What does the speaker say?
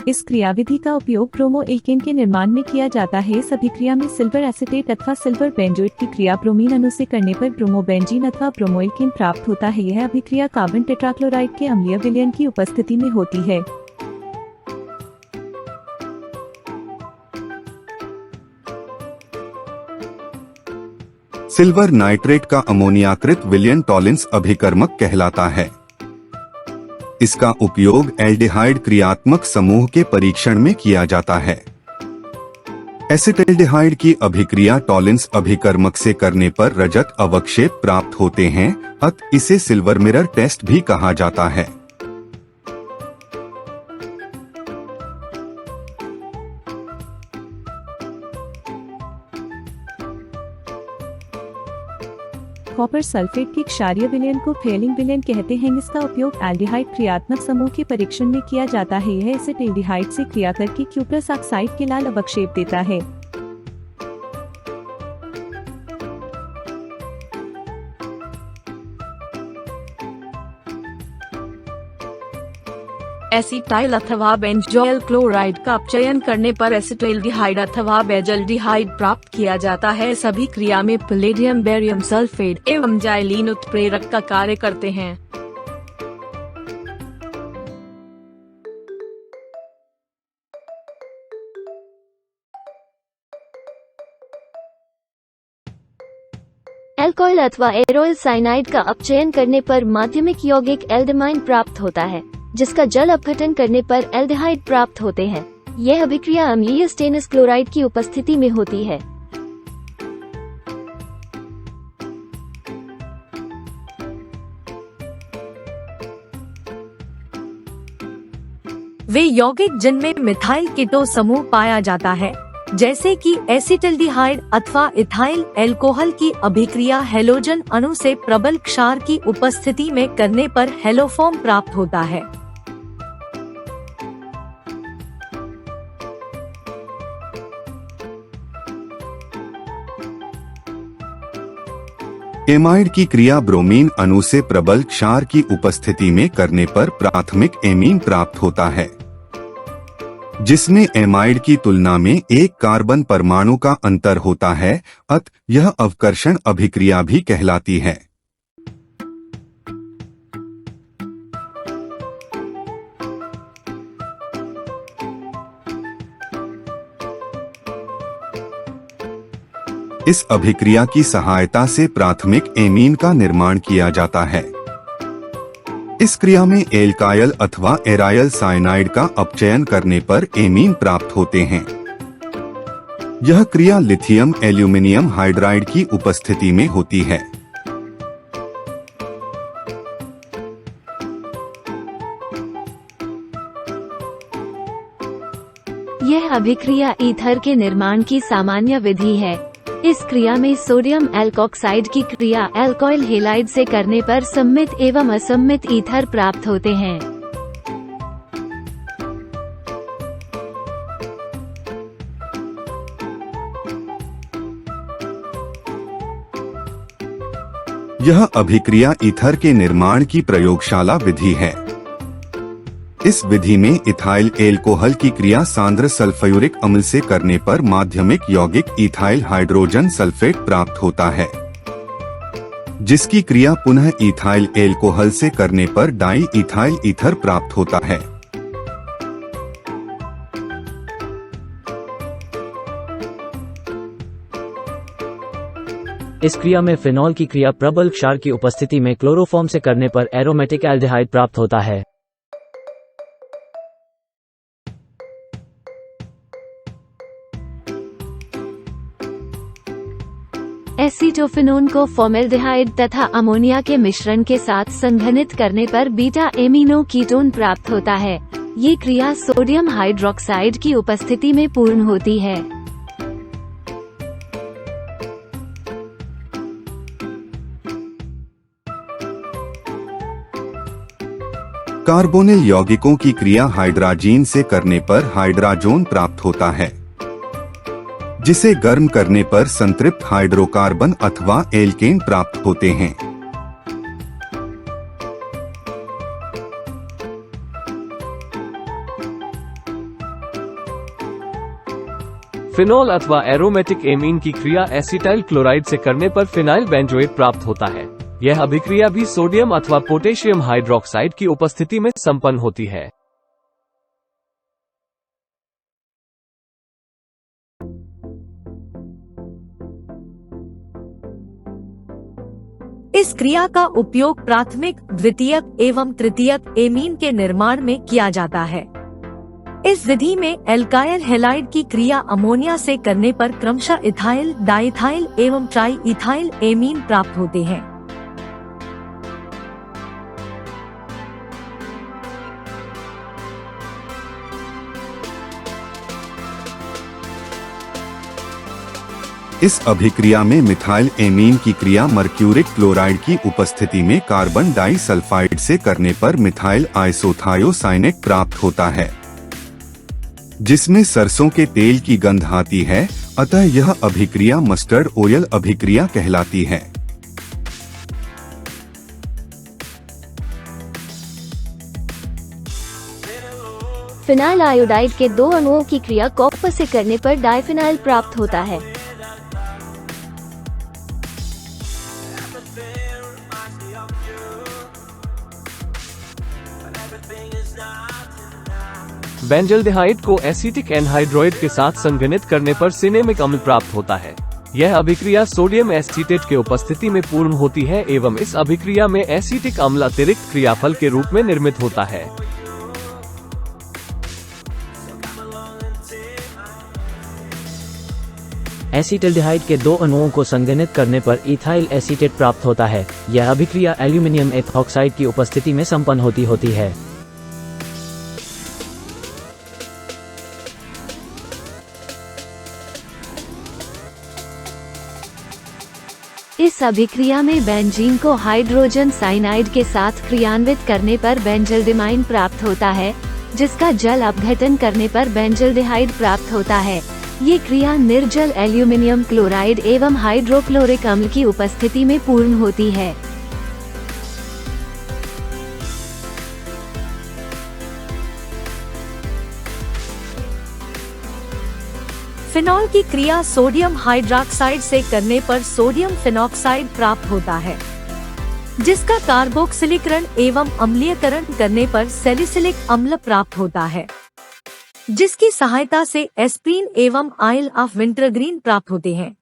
इस क्रियाविधि का उपयोग ब्रोमो एल्केन के निर्माण में किया जाता है। इस अभिक्रिया में सिल्वर एसीटेट अथवा सिल्वर बेंजोएट की क्रिया ब्रोमीन अणु से करने पर ब्रोमोबेंजीन अथवा ब्रोमो एल्केन प्राप्त होता है। यह अभिक्रिया कार्बन टेट्राक्लोराइड के अम्लीय विलयन की उपस्थिति में होती है। सिल्वर नाइट्रेट का अमोनियाकृत विलयन टॉलिंस अभिकर्मक कहलाता है। इसका उपयोग एल्डिहाइड क्रियात्मक समूह के परीक्षण में किया जाता है। एसिटल्डिहाइड की अभिक्रिया टॉलिंस अभिकर्मक से करने पर रजत अवक्षेप प्राप्त होते हैं, अतः इसे सिल्वर मिरर टेस्ट भी कहा जाता है। कॉपर सल्फेट के क्षारीय विलयन को फेलिंग विलयन कहते हैं। इसका उपयोग एल्डिहाइड क्रियात्मक समूह के परीक्षण में किया जाता है। यह एसिटल्डिहाइड से क्रिया करके क्यूप्रस ऑक्साइड के लाल अवक्षेप देता है। एसिटाइल अथवा बेंजोइल क्लोराइड का अपचयन करने पर एसिटाइल्डिहाइड अथवा बेंजल्डिहाइड प्राप्त किया जाता है। इस अभिक्रिया में पैलेडियम, बेरियम सल्फेट एवं जाइलीन उत्प्रेरक का कार्य करते हैं। एल्कोहल अथवा एरोइल साइनाइड का अपचयन करने पर माध्यमिक यौगिक एल्डेमाइन प्राप्त होता है, जिसका जल अपघटन करने पर एल्डिहाइड प्राप्त होते हैं। यह अभिक्रिया अम्लीय स्टेनस क्लोराइड की उपस्थिति में होती है। वे यौगिक जिनमें मिथाइल कीटो समूह पाया जाता है, जैसे कि एसिटल्डिहाइड अथवा इथाइल एल्कोहल की अभिक्रिया हेलोजन अणु से प्रबल क्षार की उपस्थिति में करने पर हेलोफॉर्म प्राप्त होता है। एमाइड की क्रिया ब्रोमीन अणु से प्रबल क्षार की उपस्थिति में करने पर प्राथमिक एमीन प्राप्त होता है, जिसमें एमाइड की तुलना में एक कार्बन परमाणु का अंतर होता है, अतः यह अवकर्षण अभिक्रिया भी कहलाती है। इस अभिक्रिया की सहायता से प्राथमिक एमीन का निर्माण किया जाता है। इस क्रिया में एल्काइल अथवा एराइल साइनाइड का अपचयन करने पर एमीन प्राप्त होते हैं। यह क्रिया लिथियम एल्यूमिनियम हाइड्राइड की उपस्थिति में होती है। यह अभिक्रिया ईथर के निर्माण की सामान्य विधि है। इस क्रिया में सोडियम एल्कोक्साइड की क्रिया एल्कोइल हेलाइड से करने पर सम्मित एवं असम्मित ईथर प्राप्त होते हैं। यह अभिक्रिया ईथर के निर्माण की प्रयोगशाला विधि है। इस विधि में इथाइल एल्कोहल की क्रिया सांद्र सल्फ्यूरिक अम्ल से करने पर माध्यमिक यौगिक इथाइल हाइड्रोजन सल्फेट प्राप्त होता है, जिसकी क्रिया पुनः इथाइल एल्कोहल से करने पर डाई इथाइल ईथर प्राप्त होता है। इस क्रिया में फिनॉल की क्रिया प्रबल क्षार की उपस्थिति में क्लोरोफॉर्म से करने पर एरोमेटिक एल्डिहाइड प्राप्त होता है। एसीटोफिनोन को फॉर्मेल्डिहाइड तथा अमोनिया के मिश्रण के साथ संघनित करने पर बीटा एमिनो कीटोन प्राप्त होता है। ये क्रिया सोडियम हाइड्रोक्साइड की उपस्थिति में पूर्ण होती है। कार्बोनिल यौगिकों की क्रिया हाइड्राजीन से करने पर हाइड्राजोन प्राप्त होता है, जिसे गर्म करने पर संतृप्त हाइड्रोकार्बन अथवा एल्केन प्राप्त होते हैं। फिनॉल अथवा एरोमेटिक एमीन की क्रिया एसिटाइल क्लोराइड से करने पर फिनाइल बेंजोएट प्राप्त होता है। यह अभिक्रिया भी सोडियम अथवा पोटेशियम हाइड्रोक्साइड की उपस्थिति में संपन्न होती है। इस क्रिया का उपयोग प्राथमिक, द्वितीयक एवं तृतीयक एमीन के निर्माण में किया जाता है। इस विधि में एल्काइल हैलाइड की क्रिया अमोनिया से करने पर क्रमशः इथाइल, डाइथाइल एवं ट्राई इथाइल एमीन प्राप्त होते हैं। इस अभिक्रिया में मिथाइल एमीन की क्रिया मर्क्यूरिक क्लोराइड की उपस्थिति में कार्बन डाइसल्फाइड से करने पर मिथाइल आइसोथायोसाइनेट प्राप्त होता है, जिसमें सरसों के तेल की गंध आती है। अतः यह अभिक्रिया मस्टर्ड ऑयल अभिक्रिया कहलाती है। फिनाइल आयोडाइड के 2 अणुओं की क्रिया कॉपर से करने पर डाइफिनाइल प्राप्त होता है। बेंजल्डिहाइड को एसिटिक एनहाइड्रोइड के साथ संघनित करने पर सिनेमिक अम्ल प्राप्त होता है। यह अभिक्रिया सोडियम एसीटेट के उपस्थिति में पूर्ण होती है एवं इस अभिक्रिया में एसिटिक अम्ल अतिरिक्त क्रियाफल के रूप में निर्मित होता है। एसिटल्डिहाइड के 2 अणुओं को संघनित करने पर इथाइल एसीटेट प्राप्त होता है। यह अभिक्रिया एल्यूमिनियम एथॉक्साइड की उपस्थिति में संपन्न होती है। इस अभिक्रिया में बेंजीन को हाइड्रोजन साइनाइड के साथ क्रियान्वित करने पर बेंजल्डिमाइन प्राप्त होता है, जिसका जल अपघटन करने पर बेंजल्डिहाइड प्राप्त होता है। ये क्रिया निर्जल एल्यूमिनियम क्लोराइड एवं हाइड्रोक्लोरिक अम्ल की उपस्थिति में पूर्ण होती है। फिनॉल की क्रिया सोडियम हाइड्रोक्साइड से करने पर सोडियम फिनॉक्साइड प्राप्त होता है, जिसका कार्बोक्सिलीकरण एवं अम्लीयकरण करने पर सैलिसिलिक अम्ल प्राप्त होता है, जिसकी सहायता से एस्प्रीन एवं आइल ऑफ विंटरग्रीन प्राप्त होते हैं।